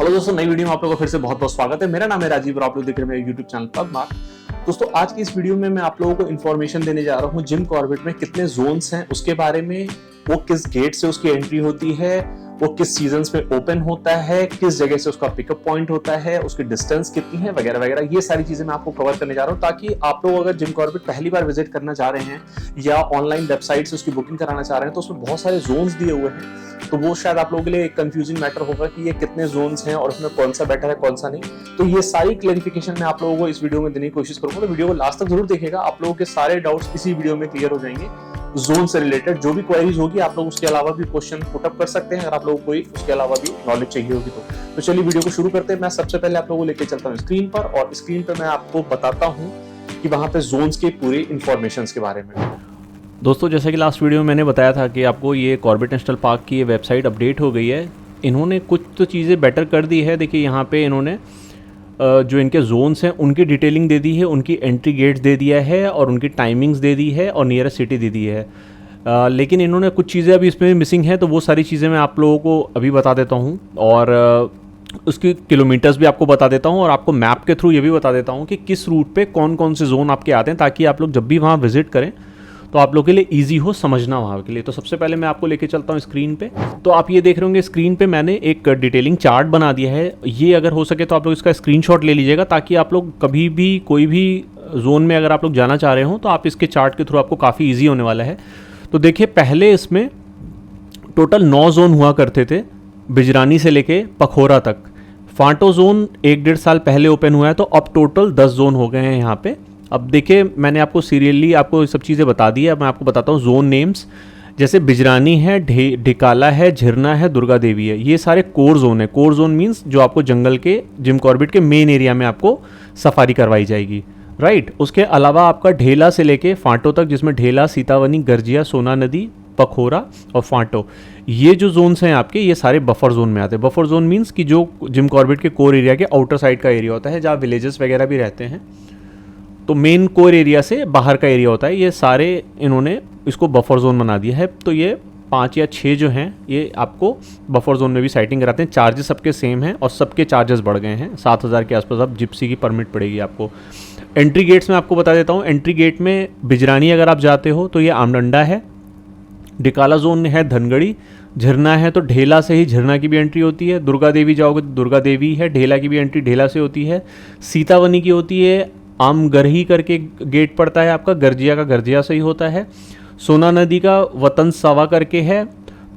Hello दोस्तों, नई video में आप लोगों का फिर से बहुत बहुत स्वागत है। मेरा नाम है राजीव और आप लोग देख रहे हैं मेरे यूट्यूब चैनल पगमार्क। दोस्तों, आज की इस वीडियो में मैं आप लोगों को इन्फॉर्मेशन देने जा रहा हूँ जिम कॉर्बेट में कितने जोन्स हैं उसके बारे में, वो किस गेट से उसकी एंट्री होती है, वो किस सीजन्स में ओपन होता है, किस जगह से उसका पिकअप पॉइंट होता है, उसकी डिस्टेंस कितनी है वगैरह वगैरह। ये सारी चीजें मैं आपको कवर करने जा रहा हूँ ताकि आप लोग अगर जिम कॉर्बेट पहली बार विजिट करना चाह रहे हैं या ऑनलाइन वेबसाइट से उसकी बुकिंग कराना चाह रहे हैं तो उसमें बहुत सारे जोन्स दिए हुए हैं, तो वो शायद आप लोगों के लिए एक कंफ्यूजिंग मैटर होगा कि ये कितने जोन्स हैं और उसमें कौन सा बेटर है कौन सा नहीं। तो ये सारी क्लेरिफिकेशन मैं आप लोगों को इस वीडियो में देने की कोशिश करूंगा, तो वीडियो को लास्ट तक जरूर देखिएगा। आप लोगों के सारे डाउट्स इसी वीडियो में क्लियर हो जाएंगे। जोन से रिलेटेड जो भी क्वेरीज होगी आप लोग उसके अलावा भी क्वेश्चन पुटअप कर सकते हैं अगर आप लोगों को कोई उसके अलावा भी नॉलेज चाहिए होगी तो चलिए वीडियो को शुरू करते हैं। मैं सबसे पहले आप लोगों को लेकर चलता हूँ स्क्रीन पर, और स्क्रीन पर मैं आपको बताता हूँ कि वहां पे जोन्स के पूरे इंफॉर्मेशन के बारे में। दोस्तों, जैसा कि लास्ट वीडियो में मैंने बताया था कि आपको ये कॉर्बेट नेशनल पार्क की ये वेबसाइट अपडेट हो गई है। इन्होंने कुछ तो चीज़ें बेटर कर दी है। देखिए यहाँ पे इन्होंने जो इनके जोन्स हैं उनकी डिटेलिंग दे दी है, उनकी एंट्री गेट्स दे दिया है और उनकी टाइमिंग्स दे दी है और नियरेस्ट सिटी दे दी है। लेकिन इन्होंने कुछ चीज़ें अभी इसमें मिसिंग है, तो वो सारी चीज़ें मैं आप लोगों को अभी बता देता हूँ और उसकी किलोमीटर्स भी आपको बता देता हूँ और आपको मैप के थ्रू ये भी बता देता हूँ कि किस रूट पे कौन कौन से जोन आपके आते हैं, ताकि आप लोग जब भी वहाँ विजिट करें तो आप लोग के लिए इजी हो समझना वहाँ के लिए। तो सबसे पहले मैं आपको लेके चलता हूँ स्क्रीन पे। तो आप ये देख रहे होंगे स्क्रीन पे मैंने एक डिटेलिंग चार्ट बना दिया है। ये अगर हो सके तो आप लोग इसका स्क्रीनशॉट ले लीजिएगा, ताकि आप लोग कभी भी कोई भी जोन में अगर आप लोग जाना चाह रहे हो तो आप इसके चार्ट के थ्रू आपको काफ़ी ईजी होने वाला है। तो देखिए, पहले इसमें टोटल 9 जोन हुआ करते थे, बिजरानी से लेके पखोरा तक। फांटो जोन 1-1.5 साल पहले ओपन हुआ है, तो अब टोटल 10 जोन हो गए हैं यहाँ पे। अब देखिए, मैंने आपको सीरियली आपको सब चीज़ें बता दी है। अब मैं आपको बताता हूँ जोन नेम्स। जैसे बिजरानी है, ढिकाला है, झिरना है, दुर्गा देवी है, ये सारे कोर जोन है। कोर जोन मीन्स जो आपको जंगल के जिम कॉर्बेट के मेन एरिया में आपको सफारी करवाई जाएगी, राइट। उसके अलावा आपका ढेला से लेके फांटो तक, जिसमें ढेला, सीतावनी, गर्जिया, सोना नदी, पखोरा और फांटो, ये जो जोन्स हैं आपके, ये सारे बफर जोन में आते हैं। बफर जोन मीन्स कि जो जिम कॉर्बेट के कोर एरिया के आउटर साइड का एरिया होता है, जहाँ विलेजेस वगैरह भी रहते हैं, तो मेन कोर एरिया से बाहर का एरिया होता है। ये सारे इन्होंने इसको बफर जोन बना दिया है। तो ये 5 या 6 जो हैं ये आपको बफर जोन में भी साइटिंग कराते हैं। चार्जेस सबके सेम हैं और सबके चार्जेस बढ़ गए हैं। 7,000 के आसपास अब जिप्सी की परमिट पड़ेगी आपको। एंट्री गेट्स में आपको बता देता हूँ। एंट्री गेट में बिजरानी अगर आप जाते हो तो ये आमडंडा है, डिकाला जोन है धनगढ़ी, झरना है तो ढेला से ही झरना की भी एंट्री होती है। दुर्गा देवी जाओगे तो दुर्गा देवी है, ढेला की भी एंट्री ढेला से होती है। सीतावनी की होती है, आमगरही करके गेट पड़ता है आपका, गर्जिया का गर्जिया से ही होता है। सोना नदी का वतन सवा करके है,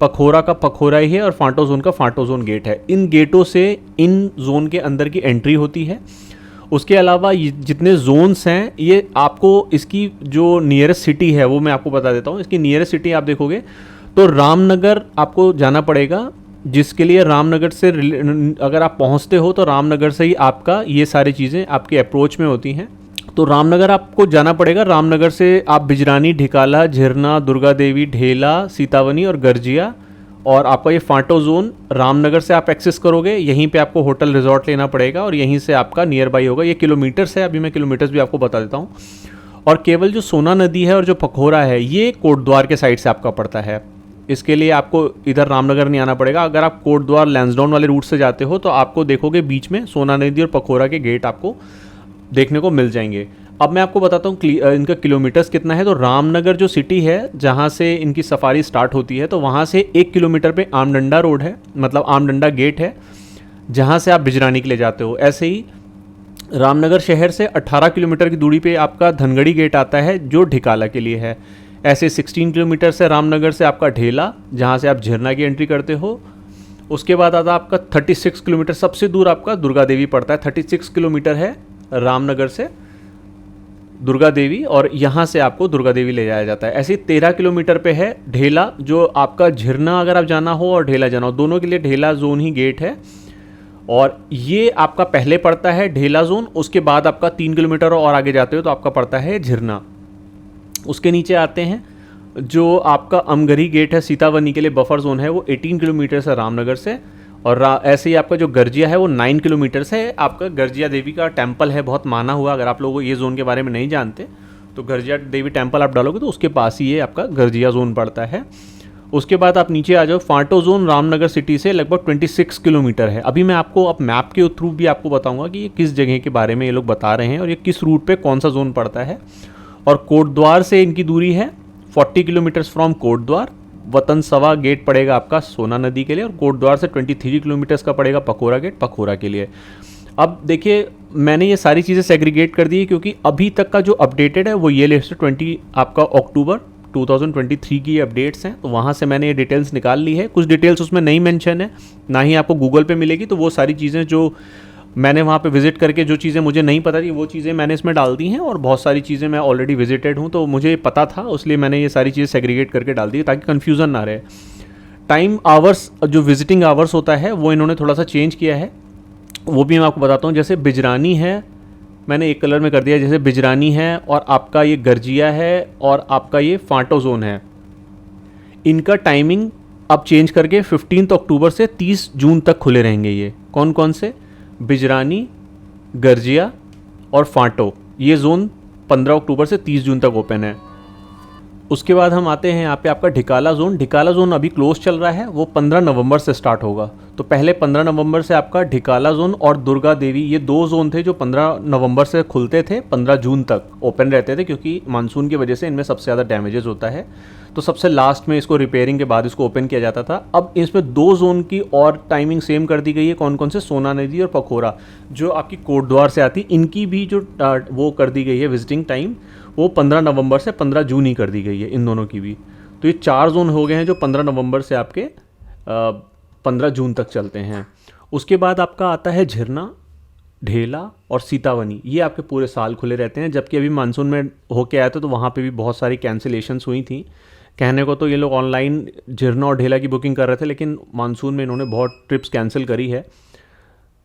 पखोरा का पखोरा ही है और फांटो जोन का फांटो जोन गेट है। इन गेटों से इन जोन के अंदर की एंट्री होती है। उसके अलावा जितने जोन्स हैं ये आपको इसकी जो नियरेस्ट सिटी है वो मैं आपको बता देता हूँ। इसकी नियरेस्ट सिटी आप देखोगे तो रामनगर आपको जाना पड़ेगा, जिसके लिए रामनगर से अगर आप पहुंचते हो तो रामनगर से ही आपका ये सारी चीज़ें आपके अप्रोच में होती हैं। तो रामनगर आपको जाना पड़ेगा। रामनगर से आप बिजरानी, ढिकाला, झिरना, दुर्गा देवी, ढेला, सीतावनी और गर्जिया, और आपका ये फांटो जोन रामनगर से आप एक्सेस करोगे। यहीं पे आपको होटल रिजॉर्ट लेना पड़ेगा और यहीं से आपका नियर बाई होगा। ये किलोमीटर्स है, अभी मैं किलोमीटर्स भी आपको बता देता हूँ। और केवल जो सोना नदी है और जो पखोरा है ये कोटद्वार के साइड से आपका पड़ता है। इसके लिए आपको इधर रामनगर नहीं आना पड़ेगा। अगर आप कोटद्वार लैंसडाउन वाले रूट से जाते हो तो आपको देखोगे बीच में सोना नदी और पखोरा के गेट आपको देखने को मिल जाएंगे। अब मैं आपको बताता हूँ इनका किलोमीटर्स कितना है। तो रामनगर जो सिटी है जहाँ से इनकी सफारी स्टार्ट होती है, तो वहाँ से 1 किलोमीटर पे आमडंडा रोड है, मतलब आमडंडा गेट है, जहाँ से आप बिजरानी के लिए जाते हो। ऐसे ही रामनगर शहर से 18 किलोमीटर की दूरी पे आपका धनगढ़ी गेट आता है जो ढिकाला के लिए है। ऐसे 16 किलोमीटर से रामनगर से आपका ढेला, जहाँ से आप झरना की एंट्री करते हो। उसके बाद आता आपका 36 किलोमीटर, सबसे दूर आपका दुर्गा देवी पड़ता है। 36 किलोमीटर है रामनगर से दुर्गा देवी, और यहाँ से आपको दुर्गा देवी ले जाया जाता है। ऐसे 13 किलोमीटर पे है ढेला, जो आपका झरना अगर आप जाना हो और ढेला जाना हो, दोनों के लिए ढेला जोन ही गेट है। और ये आपका पहले पड़ता है ढेला जोन। उसके बाद आपका 3 किलोमीटर और आगे जाते हो तो आपका पड़ता है झरना। उसके नीचे आते हैं जो आपका अमगरी गेट है, सीतावनी के लिए बफर जोन है, वो 18 किलोमीटर है रामनगर से। और ऐसे ही आपका जो गर्जिया है वो 9 किलोमीटर से है। आपका गर्जिया देवी का टेम्पल है, बहुत माना हुआ। अगर आप लोगों को ये जोन के बारे में नहीं जानते तो गर्जिया देवी टेम्पल आप डालोगे तो उसके पास ही ये आपका गर्जिया जोन पड़ता है। उसके बाद आप नीचे आ जाओ, फांटो जोन रामनगर सिटी से लगभग 26 किलोमीटर है। अभी मैं आपको अब मैप के थ्रू भी आपको बताऊंगा कि ये किस जगह के बारे में ये लोग बता रहे हैं और ये किस रूट पे कौन सा जोन पड़ता है। और कोटद्वार से इनकी दूरी है 40 किलोमीटर्स फ्रॉम कोटद्वार। वतन सवा गेट पड़ेगा आपका सोना नदी के लिए, और कोटद्वार से 23 किलोमीटर्स का पड़ेगा पखोरा गेट पखोरा के लिए। अब देखिए मैंने ये सारी चीज़ें सेग्रीगेट कर दी है क्योंकि अभी तक का जो अपडेटेड है वो ये लिस्ट 20 आपका अक्टूबर 2023 की अपडेट्स हैं, तो वहाँ से मैंने ये डिटेल्स निकाल ली है। कुछ डिटेल्स उसमें नहीं मेंशन है, ना ही आपको गूगल पे मिलेगी, तो वो सारी चीज़ें जो मैंने वहाँ पे विजिट करके जो चीज़ें मुझे नहीं पता थी वो चीज़ें मैंने इसमें डाल दी हैं, और बहुत सारी चीज़ें मैं ऑलरेडी विजिटेड हूँ तो मुझे पता था, इसलिए मैंने ये सारी चीज़ें सेग्रीगेट करके डाल दी ताकि कन्फ्यूज़न ना रहे। टाइम आवर्स जो विजिटिंग आवर्स होता है वो इन्होंने थोड़ा सा चेंज किया है, वो भी मैं आपको बताता हूँ। जैसे बिजरानी है, मैंने एक कलर में कर दिया, जैसे बिजरानी है और आपका ये गर्जिया है और आपका ये फांटो जोन है, इनका टाइमिंग अब चेंज करके 15 अक्टूबर से 30 जून तक खुले रहेंगे। ये कौन कौन से? बिजरानी, गर्जिया और फांटो, ये जोन 15 अक्टूबर से 30 जून तक ओपन है। उसके बाद हम आते हैं यहाँ पे आपका ढिकाला जोन। ढिकाला जोन अभी क्लोज चल रहा है, वो 15 नवंबर से स्टार्ट होगा। तो पहले 15 नवंबर से आपका ढिकाला जोन और दुर्गा देवी, ये दो जोन थे जो 15 नवंबर से खुलते थे, 15 जून तक ओपन रहते थे, क्योंकि मानसून की वजह से इनमें सबसे ज़्यादा डैमेजेस होता है, तो सबसे लास्ट में इसको रिपेयरिंग के बाद इसको ओपन किया जाता था। अब इसमें दो जोन की और टाइमिंग सेम कर दी गई है। कौन कौन से? सोना नदी और पखोरा, जो आपकी कोटद्वार से आती, इनकी भी जो वो कर दी गई है विजिटिंग टाइम, वो 15 नवंबर से 15 जून ही कर दी गई है, इन दोनों की भी। तो ये 4 जोन हो गए हैं जो 15 नवंबर से आपके 15 जून तक चलते हैं। उसके बाद आपका आता है झरना, ढेला और सीतावनी, ये आपके पूरे साल खुले रहते हैं। जबकि अभी मानसून में होके आया था तो वहाँ पे भी बहुत सारी कैंसिलेशंस हुई थी। कहने को तो ये लोग ऑनलाइन झरना और ढेला की बुकिंग कर रहे थे, लेकिन मानसून में इन्होंने बहुत ट्रिप्स कैंसिल करी है।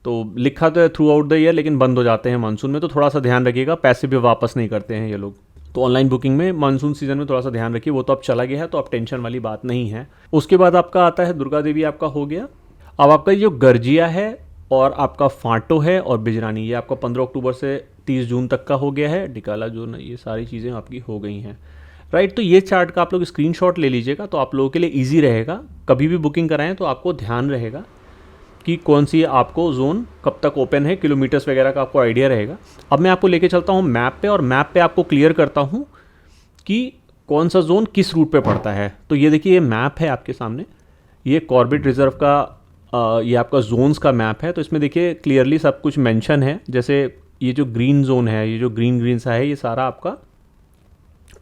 तो लिखा तो है थ्रू आउट द ईयर, लेकिन बंद हो जाते हैं मानसून में, तो थोड़ा सा ध्यान रखिएगा। पैसे भी वापस नहीं करते हैं ये लोग, तो ऑनलाइन बुकिंग में मानसून सीजन में थोड़ा सा ध्यान रखिए। वो तो अब चला गया है, तो अब टेंशन वाली बात नहीं है। उसके बाद आपका आता है दुर्गा देवी, आपका हो गया। अब आपका जो गर्जिया है और आपका फांटो है और बिजरानी, ये आपका 15 अक्टूबर से 30 जून तक का हो गया है। ढिकाला जो ना, ये सारी चीज़ें आपकी हो गई हैं, राइट। तो ये चार्ट का आप लोग स्क्रीनशॉट ले लीजिएगा, तो आप लोगों के लिए ईजी रहेगा। कभी भी बुकिंग कराएं तो आपको ध्यान रहेगा कि कौन सी आपको जोन कब तक ओपन है, किलोमीटर्स वगैरह का आपको आइडिया रहेगा। अब मैं आपको लेके चलता हूँ मैप पे, और मैप पे आपको क्लियर करता हूँ कि कौन सा जोन किस रूट पे पड़ता है। तो ये देखिए, ये मैप है आपके सामने, ये कॉर्बेट रिजर्व का ये आपका जोन्स का मैप है। तो इसमें देखिए क्लियरली सब कुछ मेंशन है। जैसे ये जो ग्रीन जोन है, ये जो ग्रीन ग्रीन सा है, ये सारा आपका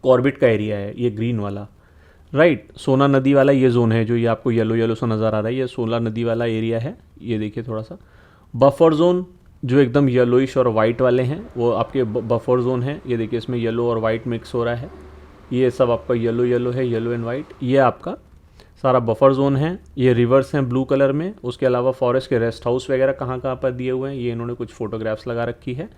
कॉर्बेट का एरिया है, ये ग्रीन वाला, राइट। सोना नदी वाला ये जोन है, जो ये आपको येलो येलो सा नज़र आ रहा है, ये सोना नदी वाला एरिया है। ये देखिए थोड़ा सा बफर जोन, जो एकदम येलोइश और वाइट वाले हैं, वो आपके बफर जोन है। ये देखिए इसमें येलो और वाइट मिक्स हो रहा है, ये सब आपका येलो येलो है, येलो एंड वाइट, ये आपका सारा बफर जोन है। ये रिवर्स हैं ब्लू कलर में। उसके अलावा फॉरेस्ट के रेस्ट हाउस वगैरह कहाँ कहाँ पर दिए हुए हैं, ये इन्होंने कुछ फोटोग्राफ्स लगा रखी है।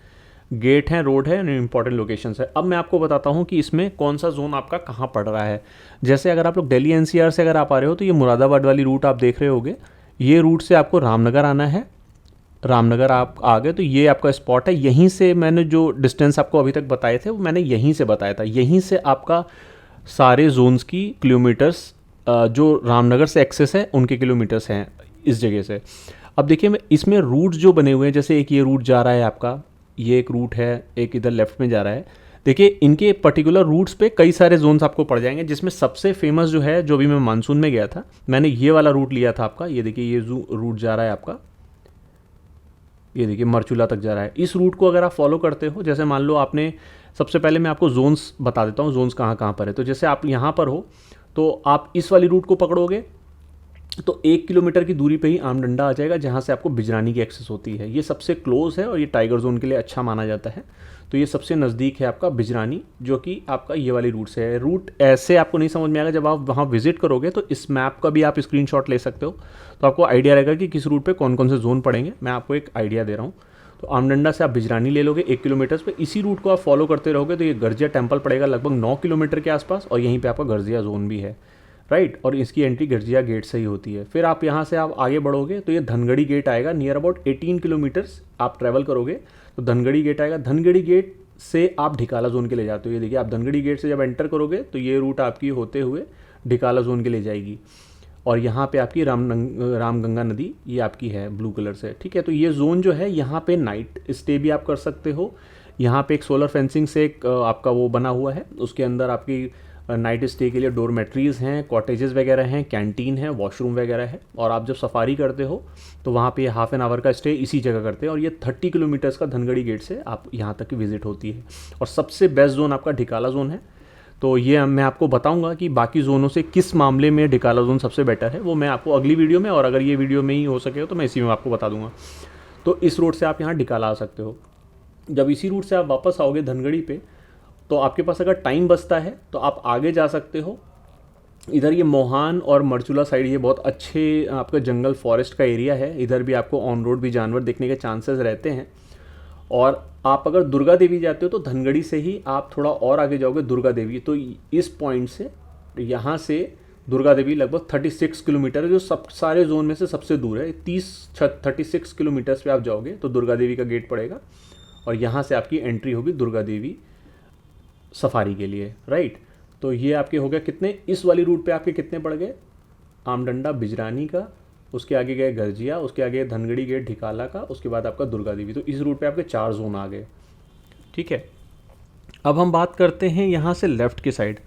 गेट है, रोड है, इंपॉर्टेंट लोकेशंस है। अब मैं आपको बताता हूँ कि इसमें कौन सा जोन आपका कहाँ पड़ रहा है। जैसे अगर आप लोग दिल्ली एनसीआर से अगर आप आ रहे हो, तो ये मुरादाबाद वाली रूट आप देख रहे होगे, ये रूट से आपको रामनगर आना है। रामनगर आप आ गए तो ये आपका स्पॉट है। यहीं से मैंने जो डिस्टेंस आपको अभी तक बताए थे, वो मैंने यहीं से बताया था। यहीं से आपका सारे जोन्स की किलोमीटर्स, जो रामनगर से एक्सेस है उनके किलोमीटर्स हैं इस जगह से। अब देखिए मैं इसमें रूट जो बने हुए हैं, जैसे एक ये रूट जा रहा है आपका, ये एक रूट है, एक इधर लेफ्ट में जा रहा है। देखिए इनके पर्टिकुलर रूट्स पे कई सारे जोन्स आपको पड़ जाएंगे, जिसमें सबसे फेमस जो है, जो भी मैं मानसून में गया था, मैंने ये वाला रूट लिया था आपका। ये देखिए ये रूट जा रहा है आपका, ये देखिए मरचूला तक जा रहा है। इस रूट को अगर आप फॉलो करते हो, जैसे मान लो आपने, सबसे पहले मैं आपको जोन्स बता देता हूँ, जोन्स कहाँ कहाँ पर है। तो जैसे आप यहाँ पर हो तो आप इस वाली रूट को पकड़ोगे तो 1 किलोमीटर की दूरी पे ही आमडंडा आ जाएगा, जहाँ से आपको बिजरानी की एक्सेस होती है। ये सबसे क्लोज है और ये टाइगर जोन के लिए अच्छा माना जाता है। तो ये सबसे नज़दीक है आपका बिजरानी, जो कि आपका ये वाली रूट से है। रूट ऐसे आपको नहीं समझ में आएगा, जब आप वहाँ विजिट करोगे तो इस मैप का भी आप स्क्रीनशॉट ले सकते हो, तो आपको आइडिया रहेगा कि किस रूट पे कौन कौन से जोन पड़ेंगे। मैं आपको एक आइडिया दे रहा हूँ। तो आमडंडा से आप बिजरानी ले लोगे 1 किलोमीटर पे, इसी रूट को आप फॉलो करते रहोगे तो ये गर्जिया टेम्पल पड़ेगा लगभग 9 किलोमीटर के आसपास, और यहीं पर आपका गर्जिया जोन भी है, राइट। और इसकी एंट्री गर्जिया गेट से ही होती है। फिर आप यहाँ से आप आगे बढ़ोगे तो ये धनगढ़ी गेट आएगा, नियर अबाउट 18 किलोमीटर्स आप ट्रैवल करोगे तो धनगढ़ी गेट आएगा। धनगढ़ी गेट से आप ढिकाला जोन के लिए जाते हो। ये देखिए आप धनगढ़ी गेट से जब एंटर करोगे तो ये रूट आपकी होते हुए ढिकाला जोन के लिए जाएगी। और यहाँ पे आपकी रामगंगा नदी ये आपकी है ब्लू कलर से, ठीक है। तो ये जोन जो है यहाँ पे नाइट स्टे भी आप कर सकते हो। यहाँ पे एक सोलर फेंसिंग से एक आपका वो बना हुआ है, उसके अंदर आपकी नाइट स्टे के लिए डोरमेट्रीज़ हैं, कॉटेजेस वगैरह हैं, कैंटीन है, वॉशरूम वगैरह है। और आप जब सफारी करते हो तो वहाँ पे हाफ एन आवर का स्टे इसी जगह करते हैं। और ये 30 किलोमीटर्स का धनगढ़ी गेट से आप यहाँ तक की विजिट होती है। और सबसे बेस्ट जोन आपका ढिकाला जोन है। तो ये मैं आपको बताऊंगा कि बाकी जोनों से किस मामले में ढिकाला जोन सबसे बेटर है, वो मैं आपको अगली वीडियो में, और अगर ये वीडियो में ही हो सके तो मैं इसी में आपको बता दूंगा। तो इस रूट से आप यहाँ ढिकाला आ सकते हो। जब इसी रूट से आप वापस आओगे धनगढ़ी पे, तो आपके पास अगर टाइम बचता है तो आप आगे जा सकते हो। इधर ये मोहान और मरचूला साइड ये बहुत अच्छे आपका जंगल फॉरेस्ट का एरिया है। इधर भी आपको ऑन रोड भी जानवर देखने के चांसेस रहते हैं। और आप अगर दुर्गा देवी जाते हो तो धनगढ़ी से ही आप थोड़ा और आगे जाओगे दुर्गा देवी। तो इस पॉइंट से यहाँ से दुर्गा देवी लगभग 36 किलोमीटर है, जो सब सारे जोन में से सबसे दूर है। 36 किलोमीटर्स पे आप जाओगे तो दुर्गा देवी का गेट पड़ेगा। और यहाँ से आपकी एंट्री होगी दुर्गा देवी सफारी के लिए, राइट। तो ये आपके हो गया कितने, इस वाली रूट पे आपके कितने पड़ गए, आमडंडा बिजरानी का, उसके आगे गए गरजिया, उसके आगे धनगढ़ी गेट ढिकाला का, उसके बाद आपका दुर्गा देवी। तो इस रूट पे आपके 4 जोन आ गए, ठीक है। अब हम बात करते हैं यहाँ से लेफ़्ट की साइड।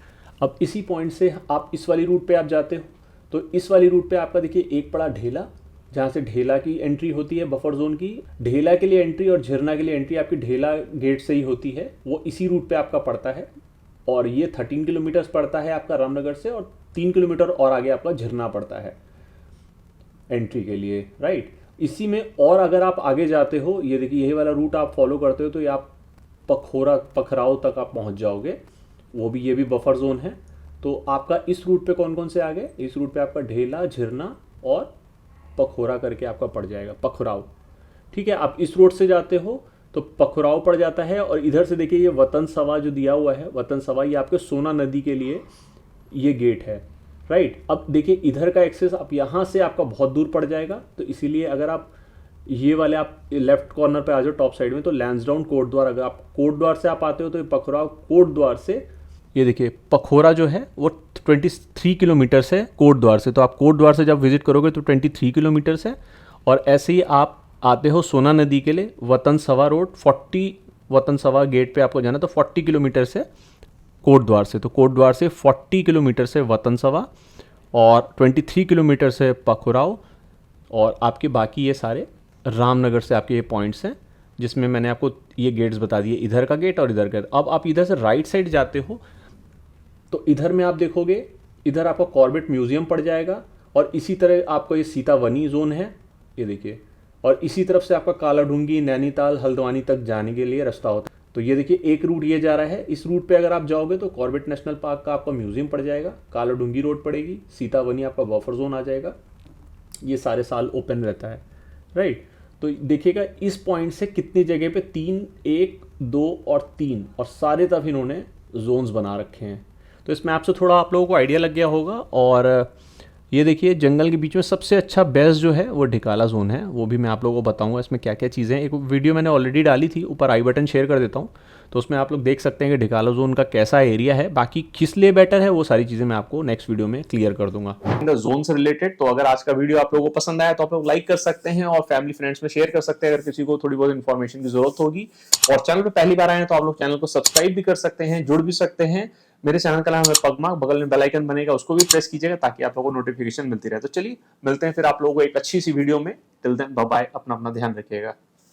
अब इसी पॉइंट से आप इस वाली रूट पे आप जाते हो तो इस वाली रूट पे आपका देखिए एक पड़ा ढेला, जहाँ से ढेला की एंट्री होती है बफर जोन की। ढेला के लिए एंट्री और झरना के लिए एंट्री आपकी ढेला गेट से ही होती है, वो इसी रूट पे आपका पड़ता है। और ये 13 किलोमीटर्स पड़ता है आपका रामनगर से, और 3 किलोमीटर और आगे आपका झरना पड़ता है एंट्री के लिए, राइट। इसी में और अगर आप आगे जाते हो, ये देखिए यही वाला रूट आप फॉलो करते हो तो ये आप पखराव तक आप पहुंच जाओगे। वो भी, ये भी बफर जोन है। तो आपका इस रूट पे कौन कौन से आ गए, इस रूट पे आपका ढेला, झरना और पखोरा करके आपका पड़ जाएगा पखराव, ठीक है। आप इस रोड से जाते हो तो पखराव पड़ जाता है। और इधर से देखिए ये वतन सवा जो दिया हुआ है, वतन सवा ये आपके सोना नदी के लिए ये गेट है, राइट। अब देखिए इधर का एक्सेस आप यहाँ से आपका बहुत दूर पड़ जाएगा। तो इसीलिए अगर आप ये वाले आप लेफ्ट कॉर्नर पे आ जाओ टॉप साइड में, तो लैंसडाउन कोट द्वार, अगर आप कोट द्वार से आप आते हो तो ये पखराव कोट द्वार से, ये देखिए पखोरा जो है वो 23 किलोमीटर्स है कोट द्वार से। तो आप कोट द्वार से जब विजिट करोगे तो 23 किलोमीटर्स है। और ऐसे ही आप आते हो सोना नदी के लिए वतन सवा रोड, 40 वतन सवा गेट पे आपको जाना, तो 40 किलोमीटर से कोट द्वार से। तो कोट द्वार से 40 किलोमीटर से वतन सवा और 23 किलोमीटर से पखुराव। और आपके बाकी ये सारे रामनगर से आपके ये पॉइंट्स हैं, जिसमें मैंने आपको ये गेट्स बता दिए, इधर का गेट और इधर का। अब आप इधर से राइट साइड जाते हो तो इधर में आप देखोगे, इधर आपका कॉर्बेट म्यूजियम पड़ जाएगा। और इसी तरह आपका ये सीतावनी जोन है, ये देखिए। और इसी तरफ से आपका कालाढूंगी, नैनीताल, हल्द्वानी तक जाने के लिए रास्ता होता है। तो ये देखिए एक रूट ये जा रहा है। इस रूट पे अगर आप जाओगे तो कॉर्बेट नेशनल पार्क का आपका म्यूजियम पड़ जाएगा, कालाढूंगी रोड पड़ेगी, सीतावनी आपका बफर जोन आ जाएगा। ये सारे साल ओपन रहता है, राइट। तो देखिएगा इस पॉइंट से कितनी जगह पे 3, 1, 2 और 3 और सारे तरफ इन्होंने जोन्स बना रखे हैं। तो इसमें आपसे थोड़ा आप लोगों को आइडिया लग गया होगा। और ये देखिए जंगल के बीच में सबसे अच्छा बेस्ट जो है वो ढिकाला जोन है, वो भी मैं आप लोगों को बताऊंगा इसमें क्या क्या चीज़ें हैं। एक वीडियो मैंने ऑलरेडी डाली थी, ऊपर आई बटन शेयर कर देता हूँ, तो उसमें आप लोग देख सकते हैं कि ढिकाला जोन का कैसा एरिया है। बाकी किस लिए बेटर है वो सारी चीज़ें मैं आपको नेक्स्ट वीडियो में क्लियर कर दूंगा जोन से रिलेटेड। तो अगर आज का वीडियो आप लोगों को पसंद आया तो आप लोग लाइक कर सकते हैं और फैमिली फ्रेंड्स में शेयर कर सकते हैं अगर किसी को थोड़ी बहुत इन्फॉर्मेशन की जरूरत होगी। और चैनल पे पहली बार आए हैं तो आप लोग चैनल को सब्सक्राइब भी कर सकते हैं, जुड़ भी सकते हैं। मेरे चैनल का नाम है पगमार्क, बगल में बेल आइकन बनेगा, उसको भी प्रेस कीजिएगा ताकि आप लोगों को नोटिफिकेशन मिलती रहे। तो चलिए मिलते हैं फिर आप लोगों को एक अच्छी सी वीडियो में। टिल देन बाय बाय, अपना ध्यान रखिएगा।